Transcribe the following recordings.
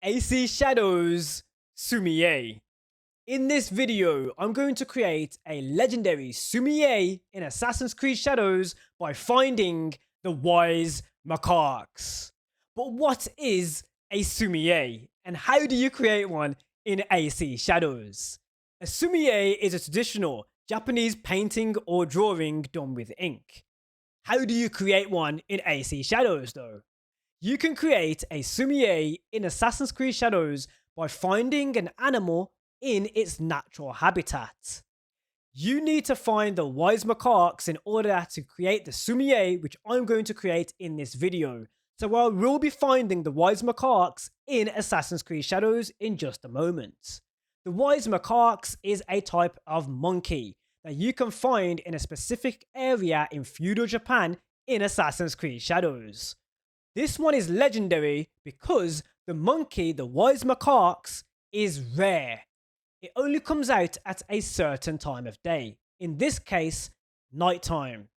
AC Shadows Sumi-e. In this video, I'm going to create a legendary Sumi-e in Assassin's Creed Shadows by finding the Wise Macaques. But what is a Sumi-e and how do you create one in AC Shadows? A Sumi-e is a traditional Japanese painting or drawing done with ink. How do you create one in AC Shadows though? You can create a Sumi-e in Assassin's Creed Shadows by finding an animal in its natural habitat. You need to find the Wise Macaques in order to create the Sumi-e, which I'm going to create in this video. So I will be finding the Wise Macaques in Assassin's Creed Shadows in just a moment. The Wise Macaques is a type of monkey that you can find in a specific area in feudal Japan in Assassin's Creed Shadows. This one is legendary because the monkey, the Wise Macaques, is rare. It only comes out at a certain time of day, in this case, nighttime.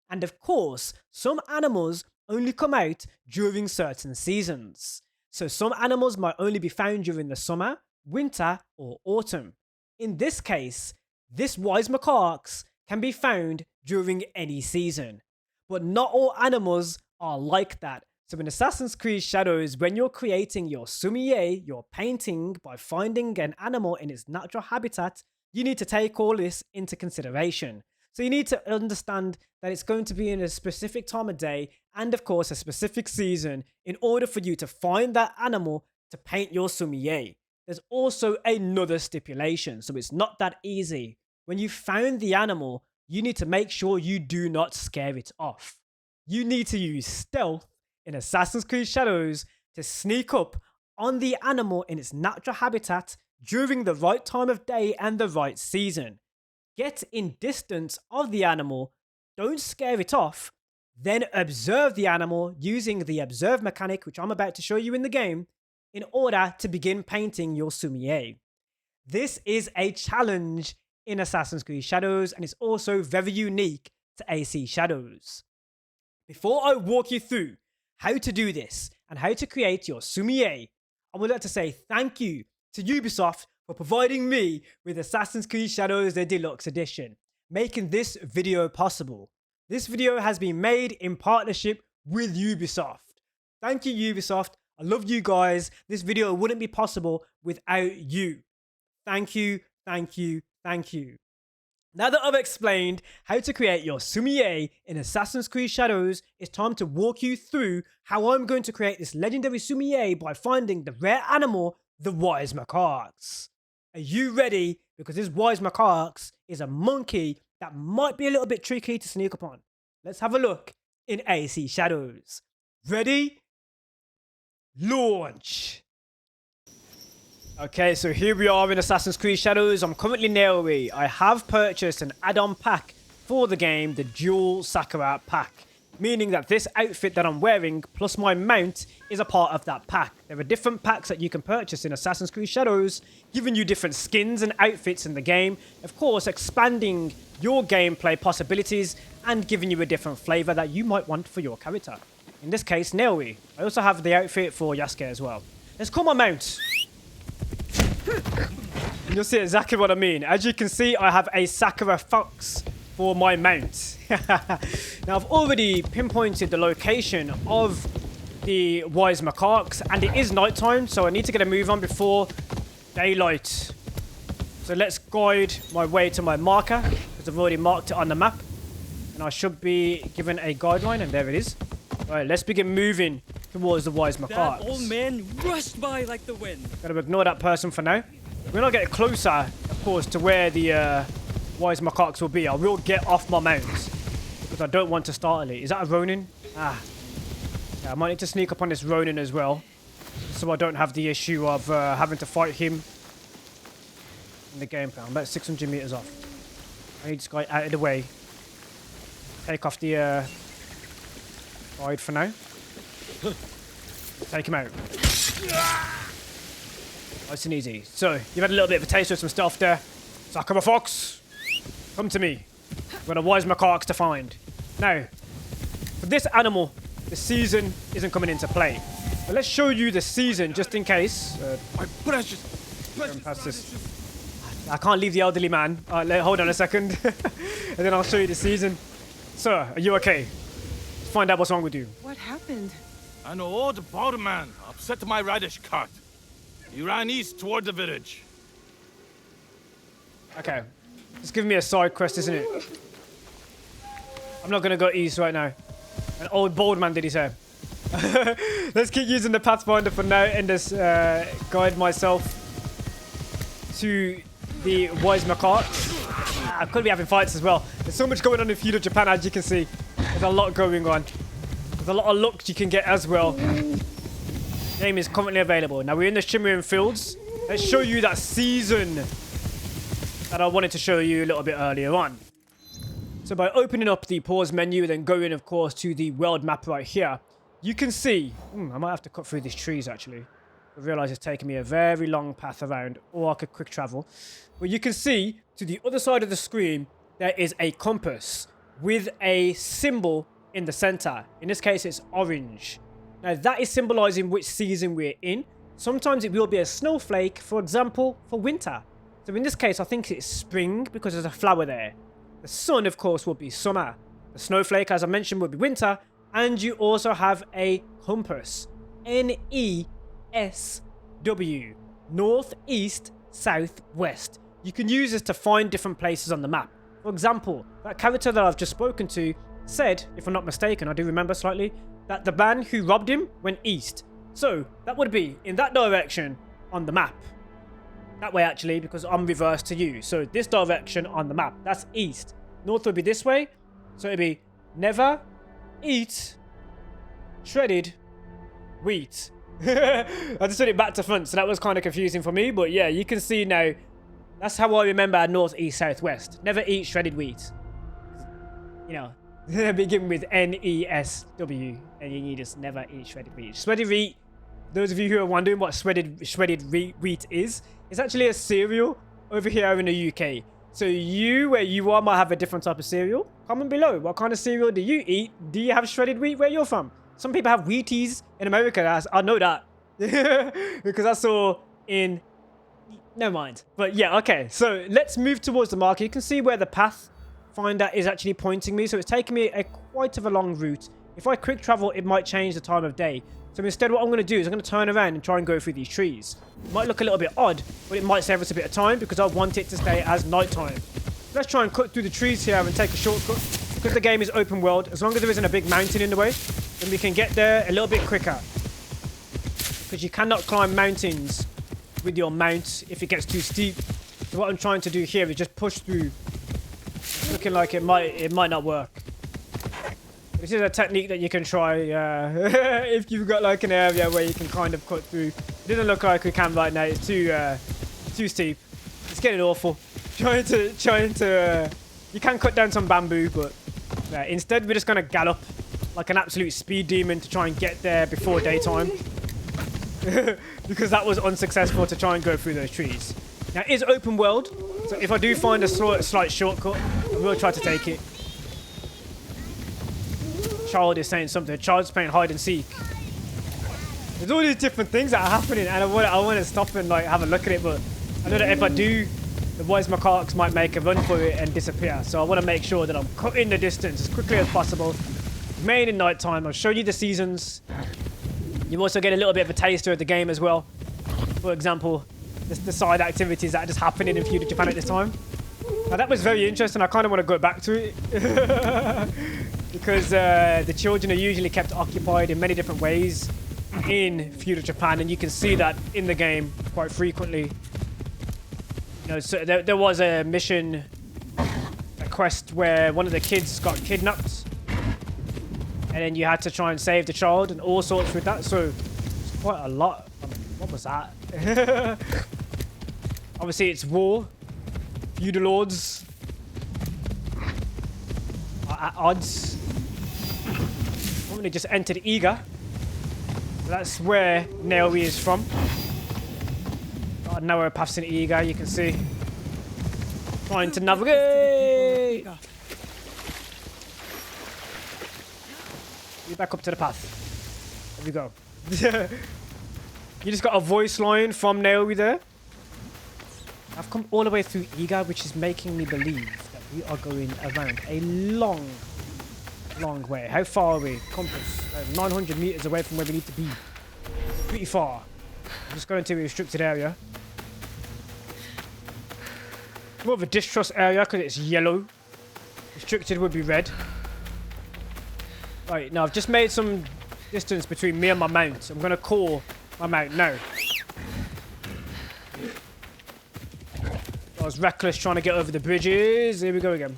And of course, some animals only come out during certain seasons. So some animals might only be found during the summer, winter, or autumn. In this case, this Wise Macaques can be found during any season. But not all animals are like that. So in Assassin's Creed Shadows, when you're creating your Sumi-e, your painting by finding an animal in its natural habitat, you need to take all this into consideration. So you need to understand that it's going to be in a specific time of day and of course a specific season in order for you to find that animal to paint your Sumi-e. There's also another stipulation, so it's not that easy. When you found the animal, you need to make sure you do not scare it off. You need to use stealth in Assassin's Creed Shadows to sneak up on the animal in its natural habitat during the right time of day and the right season. Get in distance of the animal, don't scare it off, then observe the animal using the observe mechanic, which I'm about to show you in the game, in order to begin painting your Sumi-e. This is a challenge in Assassin's Creed Shadows and it's also very unique to AC Shadows. Before I walk you through how to do this and how to create your Sumi-e, I would like to say thank you to Ubisoft for providing me with Assassin's Creed Shadows the Deluxe Edition, making this video possible. This video has been made in partnership with Ubisoft. Thank you, Ubisoft. I love you guys. This video wouldn't be possible without you. Thank you, thank you, thank you. Now that I've explained how to create your Sumi-e in Assassin's Creed Shadows, it's time to walk you through how I'm going to create this legendary Sumi-e by finding the rare animal, the Wise Macaques. Are you ready? Because this Wise Macaques is a monkey that might be a little bit tricky to sneak upon. Let's have a look in AC Shadows. Ready? Launch! Okay, so here we are in Assassin's Creed Shadows. I'm currently Naomi. I have purchased an add-on pack for the game, the Dual Sakura pack, meaning that this outfit that I'm wearing plus my mount is a part of that pack. There are different packs that you can purchase in Assassin's Creed Shadows, giving you different skins and outfits in the game, of course expanding your gameplay possibilities and giving you a different flavor that you might want for your character. In this case, Naomi. I also have the outfit for Yasuke as well. Let's call my mount. And you'll see exactly what I mean. As you can see, I have a Sakura fox for my mount. Now, I've already pinpointed the location of the Wise Macaques, and it is nighttime, so I need to get a move on before daylight. So let's guide my way to my marker, because I've already marked it on the map. And I should be given a guideline, and there it is. All right, let's begin moving towards the Wise Macaques. That old man rushed by like the wind. Gotta ignore that person for now. When I get closer, of course, to where the Wise Macaques will be, I will get off my mount because I don't want to startle it. Is that a Ronin? Ah. Yeah, I might need to sneak up on this Ronin as well, so I don't have the issue of having to fight him in the gameplay. I'm about 600 meters off. I need this guy out of the way. Take off the guide for now. Take him out. Nice and easy. So, you've had a little bit of a taste of some stuff there. Sakura Fox, come to me. We've got a Wise Macaques to find. Now, for this animal, the season isn't coming into play. But let's show you the season just in case. My precious, Past this. I can't leave the elderly man. Hold on a second. And then I'll show you the season. Sir, are you okay? Let's find out what's wrong with you. What happened? An old boatman upset my radish cart. He ran east toward the village. Okay. Just give me a side quest, isn't it? I'm not going to go east right now. An old bald man, did he say? Let's keep using the Pathfinder for now and just guide myself to the Wise Macaques. I could be having fights as well. There's so much going on in feudal Japan, as you can see. There's a lot going on. There's a lot of looks you can get as well. Game is currently available. Now we're in the Shimmering Fields. Let's show you that season that I wanted to show you a little bit earlier on. So by opening up the pause menu and then going, of course, to the world map right here, you can see... I might have to cut through these trees, actually. I realize it's taking me a very long path around, or I could quick travel. But you can see, to the other side of the screen, there is a compass with a symbol in the center. In this case, it's orange. Now, that is symbolizing which season we're in. Sometimes it will be a snowflake, for example, for winter. So in this case, I think it's spring because there's a flower there. The sun, of course, will be summer. The snowflake, as I mentioned, will be winter. And you also have a compass. N-E-S-W. North, east, south, west. You can use this to find different places on the map. For example, that character that I've just spoken to said, if I'm not mistaken, I do remember slightly, that the man who robbed him went east. So that would be in that direction on the map. That way, actually, because I'm reversed to you. So this direction on the map, that's east. North would be this way. So it'd be never eat shredded wheat. I just put it back to front, so that was kind of confusing for me. But yeah, you can see now, that's how I remember north, east, south, west. Never eat shredded wheat. You know, begin with N-E-S-W, and you just never eat shredded wheat. Shredded wheat, those of you who are wondering what shredded wheat is, it's actually a cereal over here in the UK. So you, where you are, might have a different type of cereal. Comment below, what kind of cereal do you eat? Do you have shredded wheat where you're from? Some people have Wheaties in America. I know that. Because I saw in... Never mind. But yeah, okay. So let's move towards the market. You can see where the pathfinder is actually pointing me. So it's taking me quite of a long route. If I quick travel, it might change the time of day. So instead, what I'm going to do is I'm going to turn around and try and go through these trees. It might look a little bit odd, but it might save us a bit of time because I want it to stay as nighttime. Let's try and cut through the trees here and take a shortcut. Because the game is open world, as long as there isn't a big mountain in the way, then we can get there a little bit quicker. Because you cannot climb mountains with your mount if it gets too steep. So what I'm trying to do here is just push through. It's looking like it might not work. This is a technique that you can try if you've got like an area where you can kind of cut through. It doesn't look like we can right now. It's too steep. It's getting awful. Trying to you can cut down some bamboo, but instead we're just gonna gallop like an absolute speed demon to try and get there before daytime. Because that was unsuccessful to try and go through those trees. Now it is open world, so if I do find a slight shortcut, I will try to take it. Child is saying something. The child's playing hide and seek. There's all these different things that are happening, and I want to stop and like have a look at it. But I know that if I do, the Wise Macaques might make a run for it and disappear. So I want to make sure that I'm cutting the distance as quickly as possible. Remain in nighttime. I'll show you the seasons. You also get a little bit of a taster of the game as well. For example, the side activities that are just happening in feudal Japan at this time. Now that was very interesting. I kind of want to go back to it. Because the children are usually kept occupied in many different ways in feudal Japan, and you can see that in the game quite frequently. You know, so there was a mission, a quest where one of the kids got kidnapped, and then you had to try and save the child and all sorts with that. So it's quite a lot. I mean, what was that? Obviously, it's war, feudal lords are at odds. They just entered Iga. That's where Naomi is from. Got a narrow paths in Iga, you can see. Trying to navigate. Get back up to the path. There we go. You just got a voice line from Naomi there. I've come all the way through Iga, which is making me believe that we are going around a long way. How far are we? Compass. 900 meters away from where we need to be. Pretty far. I'm just going to a restricted area. More of a distrust area because it's yellow. Restricted would be red. Right, now I've just made some distance between me and my mount. I'm going to call my mount now. I was reckless trying to get over the bridges. Here we go again.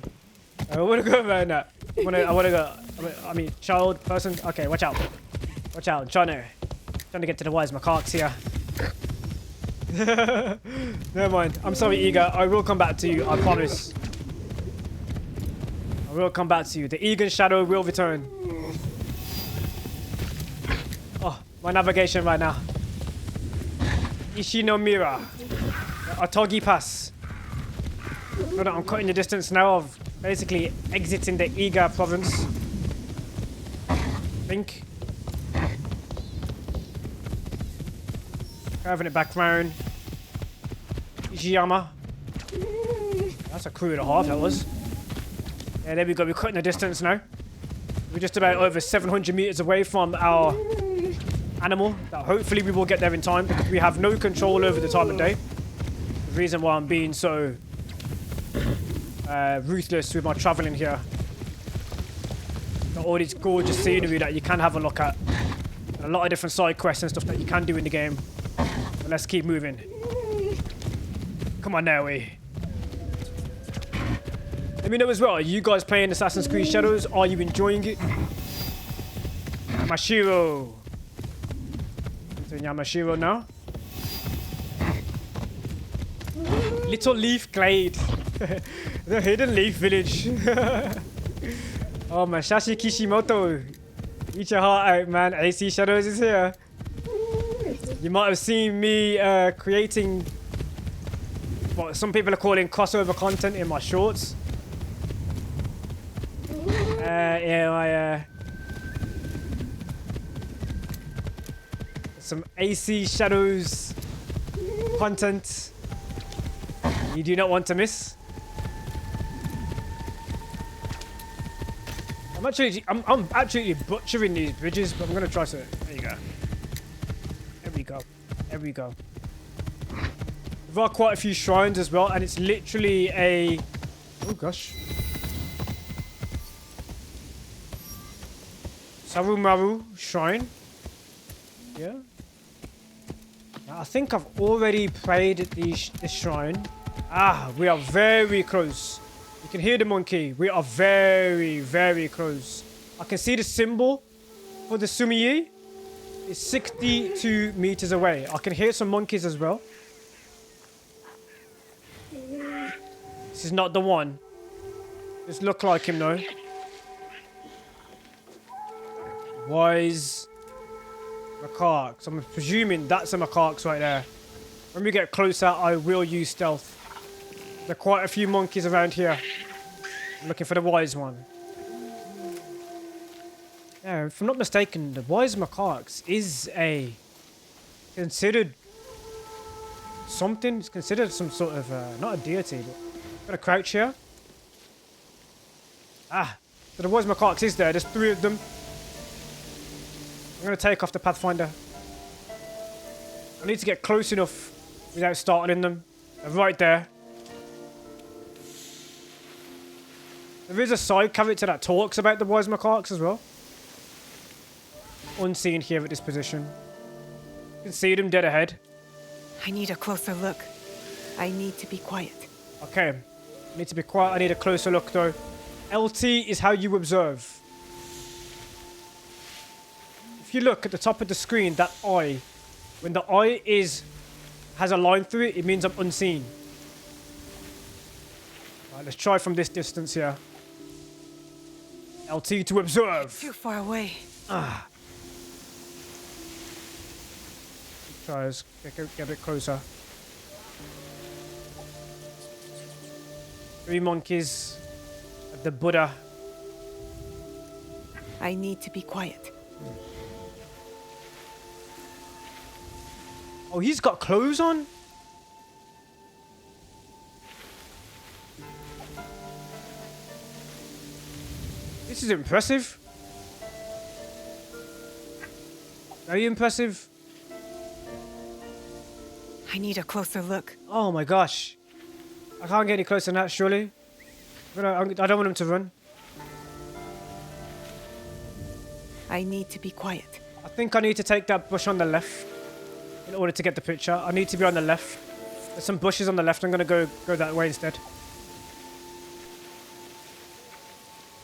I want to go around that. I want to go. I mean, child, person. Okay, watch out. Watch out. I'm trying to get to the Wise Macaques here. Never mind. I'm sorry, Iga. I will come back to you. I promise. I will come back to you. The Egan shadow will return. Oh, my navigation right now. Ishinomira. Otogi Pass. So that I'm cutting the distance now of basically exiting the Iga province. I think. Curving it back round. Ishiyama. That's a crew and a half, that was. Yeah, there we go. We're cutting the distance now. We're just about over 700 meters away from our animal. That hopefully we will get there in time because we have no control over the time of day. The reason why I'm being so ruthless with my traveling here. Got all this gorgeous scenery that you can have a look at. And a lot of different side quests and stuff that you can do in the game. But let's keep moving. Come on now, Let me know as well, are you guys playing Assassin's Creed Shadows? Are you enjoying it? Yamashiro. Into Yamashiro now. Little Leaf Glade. The Hidden Leaf Village. Oh, Masashi Kishimoto. Eat your heart out, man. AC Shadows is here. You might have seen me creating what some people are calling crossover content in my shorts. Yeah, some AC Shadows content you do not want to miss. I'm absolutely butchering these bridges, but I'm gonna try something. There you go. There we go. There we go. There are quite a few shrines as well, and it's literally a... Oh gosh. Sarumaru shrine. Yeah. Now, I think I've already played this shrine. Ah, we are very close. You can hear the monkey. We are very, very close. I can see the symbol for the Sumi-e. It's 62 meters away. I can hear some monkeys as well. This is not the one. This look like him though. Wise Macaques. I'm presuming that's a macaques right there. When we get closer, I will use stealth. There are quite a few monkeys around here. I'm looking for the wise one. Yeah, if I'm not mistaken, the Wise Macaques is considered something. It's considered some sort of, not a deity, but got a crouch here. Ah, so the Wise Macaques is there. There's 3 of them. I'm going to take off the Pathfinder. I need to get close enough without startling them. They're right there. There is a side character that talks about the Wise Macaques as well. Unseen here at this position. You can see them dead ahead. I need a closer look. I need to be quiet. Okay. I need to be quiet. I need a closer look though. LT is how you observe. If you look at the top of the screen, that eye, when the eye has a line through it, it means I'm unseen. Alright, let's try from this distance here. LT to observe. Too far away. Ah. Try to get a bit closer. 3 monkeys. The Buddha. I need to be quiet. Oh, he's got clothes on? This is impressive. Very impressive. I need a closer look. Oh my gosh. I can't get any closer than that, surely. I don't want him to run. I need to be quiet. I think I need to take that bush on the left in order to get the picture. I need to be on the left. There's some bushes on the left. I'm going to go that way instead.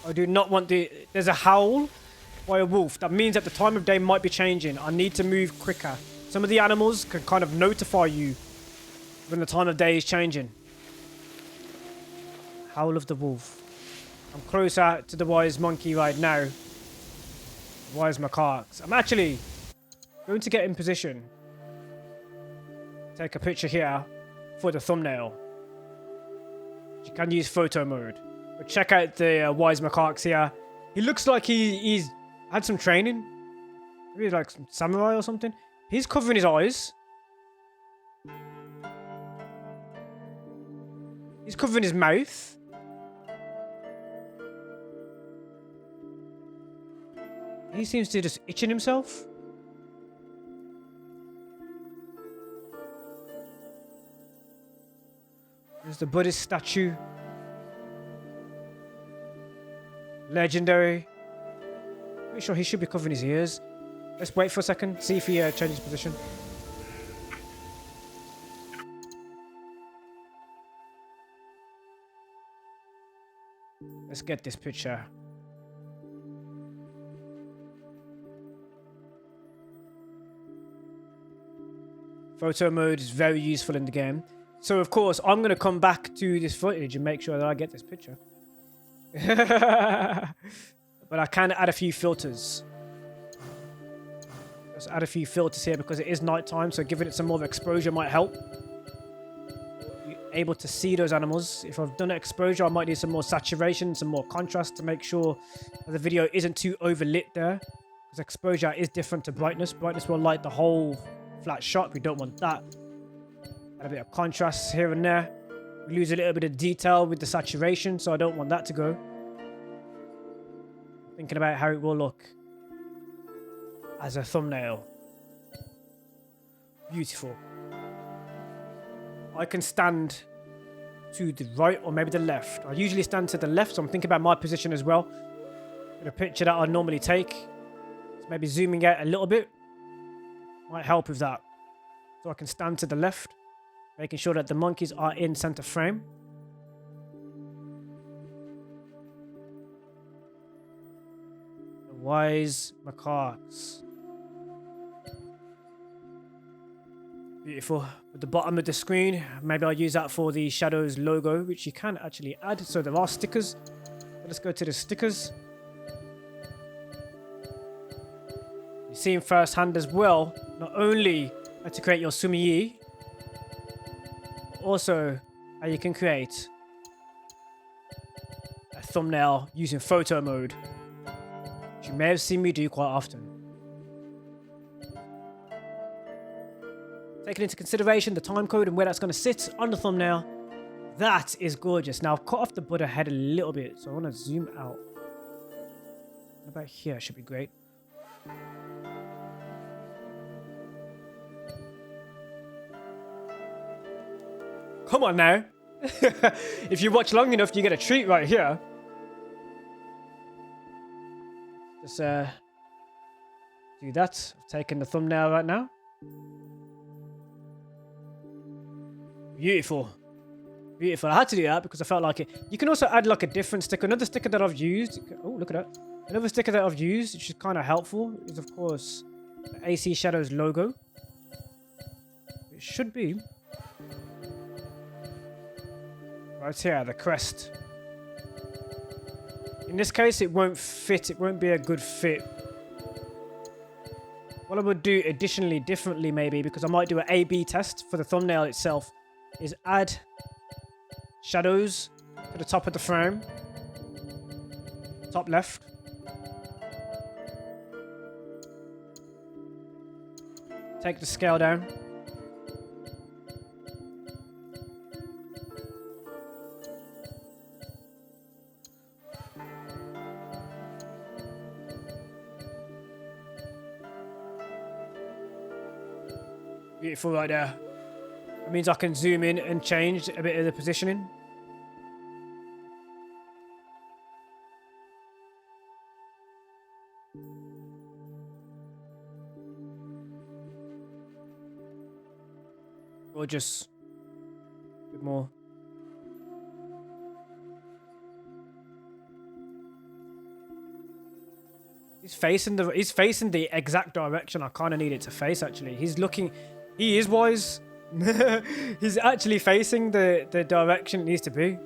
I do not want the... There's a howl by a wolf. That means that the time of day might be changing. I need to move quicker. Some of the animals can kind of notify you when the time of day is changing. Howl of the wolf. I'm closer to the wise monkey right now. Wise Macaques. I'm actually going to get in position. Take a picture here for the thumbnail. You can use photo mode. But check out the Wise Macaques here. He looks like he's had some training. Maybe like some samurai or something. He's covering his eyes. He's covering his mouth. He seems to just itching himself. There's the Buddhist statue. Legendary. Pretty sure he should be covering his ears. Let's wait for a second, see if he changes position. Let's get this picture. Photo mode is very useful in the game. So of course, I'm going to come back to this footage and make sure that I get this picture. But I can add a few filters. Just add a few filters here because it is nighttime, so giving it some more exposure might help. You're able to see those animals. If I've done exposure, I might need some more saturation, some more contrast to make sure that the video isn't too overlit there. Because exposure is different to brightness. Brightness will light the whole flat shot. We don't want that. Add a bit of contrast here and there. We lose a little bit of detail with the saturation, so I don't want that to go. Thinking about how it will look as a thumbnail. Beautiful. I can stand to the right or maybe the left. I usually stand to the left, so I'm thinking about my position as well. In a picture that I normally take. So maybe zooming out a little bit might help with that. So I can stand to the left, making sure that the monkeys are in center frame. The Wise Macaques. Beautiful. At the bottom of the screen, maybe I'll use that for the Shadows logo, which you can actually add. So there are stickers. Let's go to the stickers. You see in firsthand as well, not only how to create your Sumi-e, but also how you can create a thumbnail using photo mode, which you may have seen me do quite often. Taking into consideration the time code and where that's going to sit on the thumbnail, that is gorgeous. Now I've cut off the Buddha head a little bit, so I want to zoom out. What about here? Should be great. Come on now. If you watch long enough, you get a treat right here. Just do that. I've taken the thumbnail right now. Beautiful. Beautiful. I had to do that because I felt like it. You can also add like a different sticker. Another sticker that I've used. Oh, look at that. Another sticker that I've used, which is kind of helpful, is of course the AC Shadows logo. It should be right here, the crest. In this case, it won't fit. It won't be a good fit. What I would do additionally, differently maybe, because I might do an A/B test for the thumbnail itself, is add shadows to the top of the frame. Top left. Take the scale down. Beautiful right there. That means I can zoom in and change a bit of the positioning. Gorgeous. A bit more. He's facing the exact direction I kind of need it to face. Actually, he is wise. He's actually facing the direction it needs to be.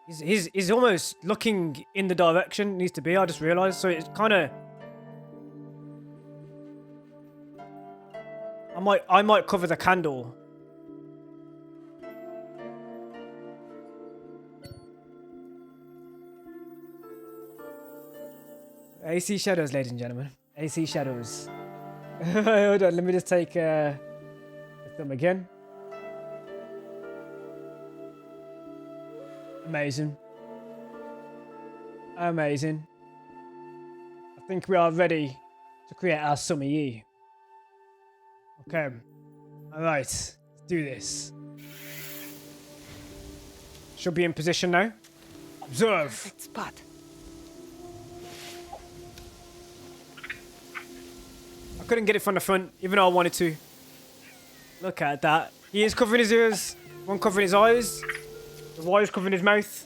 He's almost looking in the direction it needs to be. I just realized. So it's kind of. I might cover the candle. AC shadows, ladies and gentlemen. AC shadows. Hold on, let me just take the thumb again. Amazing. Amazing. I think we are ready to create our Sumi-e. Okay. Alright, let's do this. Should be in position now. Observe. Perfect spot. I couldn't get it from the front, even though I wanted to. Look at that. He is covering his ears. One covering his eyes. The wire covering his mouth.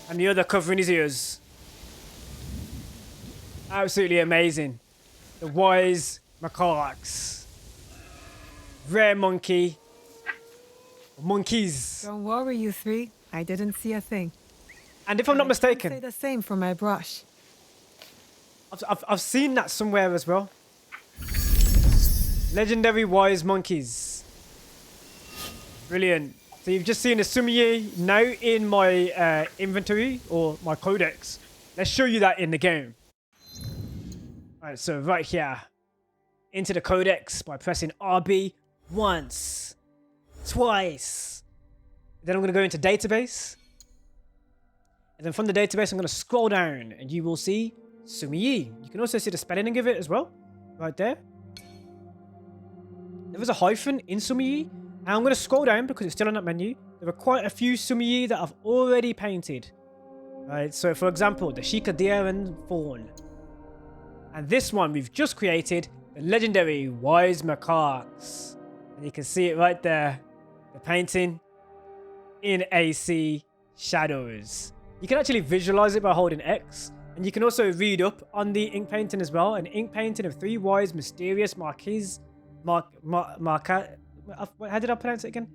And the other covering his ears. Absolutely amazing. The Wise Macaques. Rare monkey. Monkeys. Don't worry, you three. I didn't see a thing. And if I'm not I can't say mistaken, the same for my brush. I've seen that somewhere as well. Legendary Wise Monkeys. Brilliant. So you've just seen a Sumi-e now in my inventory or my codex. Let's show you that in the game. Alright, so right here. Into the codex by pressing RB once. Twice. Then I'm going to go into database. And then from the database I'm going to scroll down and you will see Sumi-e. You can also see the spelling of it as well. Right there. There was a hyphen in Sumi-e. And I'm going to scroll down because it's still on that menu. There are quite a few Sumi-e that I've already painted. Right, so for example, the Sheikah Deer and Fawn. And this one we've just created, the legendary Wise Macaques. And you can see it right there. The painting in AC shadows. You can actually visualize it by holding X. And you can also read up on the ink painting as well. An ink painting of 3 wise, mysterious Marquis. How did I pronounce it again?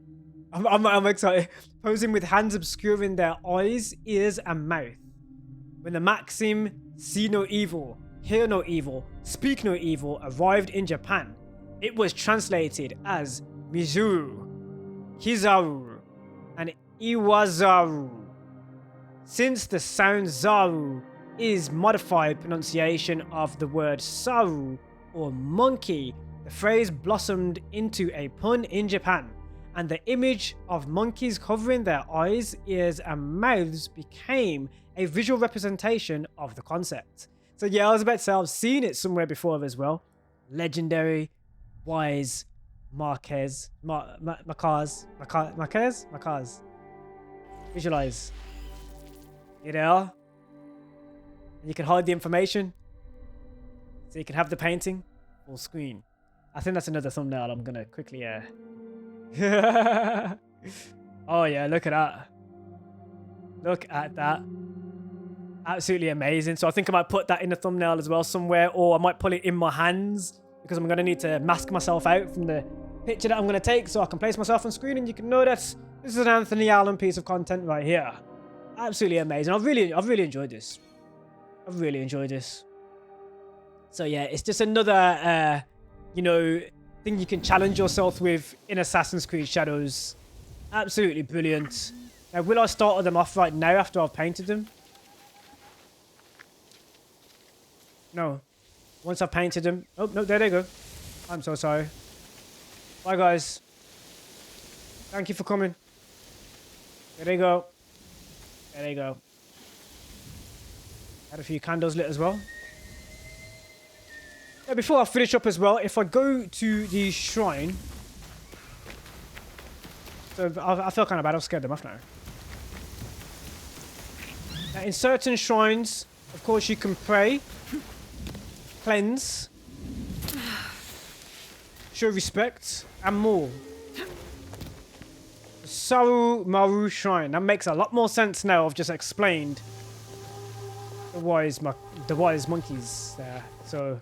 I'm excited. Posing with hands obscuring their eyes, ears, and mouth. When the maxim, see no evil, hear no evil, speak no evil, arrived in Japan, it was translated as Mizuru, Kizaru, and Iwazaru. Since the sound Zaru is modified pronunciation of the word Saru, or monkey, the phrase blossomed into a pun in Japan, and the image of monkeys covering their eyes, ears, and mouths became a visual representation of the concept. So yeah, I was about to say I've seen it somewhere before as well. Legendary Wise Macaques. Visualize. You know? And you can hide the information. So you can have the painting full screen. I think that's another thumbnail I'm gonna quickly Oh yeah, look at that. Look at that. Absolutely amazing. So I think I might put that in the thumbnail as well somewhere, or I might put it in my hands because I'm gonna need to mask myself out from the picture that I'm gonna take so I can place myself on screen and you can know that this is an Anthony Allen piece of content right here. Absolutely amazing. I've really enjoyed this. I've really enjoyed this. So yeah, it's just another you know, thing you can challenge yourself with in Assassin's Creed Shadows. Absolutely brilliant. Now, will I start them off right now after I've painted them? No. Once I've painted them... Oh, no, there they go. I'm so sorry. Bye, guys. Thank you for coming. There they go. There they go. Had a few candles lit as well. Yeah, before I finish up as well, if I go to the shrine... So I feel kind of bad. I've scared them off now. In certain shrines, of course, you can pray, cleanse, show respect, and more. Saru Maru Shrine. That makes a lot more sense now. I've just explained the wise monkeys there. So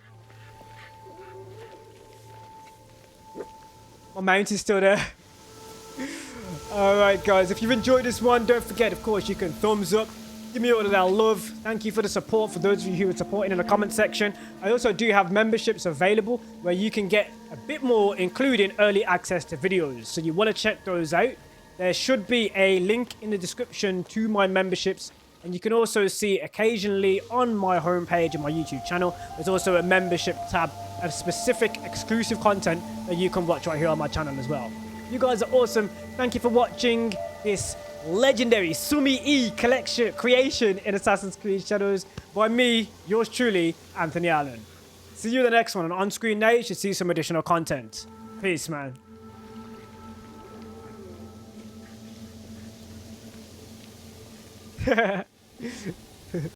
my mount is still there. Alright guys, if you've enjoyed this one, don't forget, of course, you can thumbs up. Give me all of that love. Thank you for the support for those of you who are supporting in the comment section. I also do have memberships available where you can get a bit more, including early access to videos. So you want to check those out. There should be a link in the description to my memberships. And you can also see occasionally on my homepage and my YouTube channel, there's also a membership tab of specific exclusive content that you can watch right here on my channel as well. You guys are awesome. Thank you for watching this legendary Sumi-e creation in Assassin's Creed Shadows by me, yours truly, Anthony Allen. See you in the next one, and on screen now you should see some additional content. Peace, man.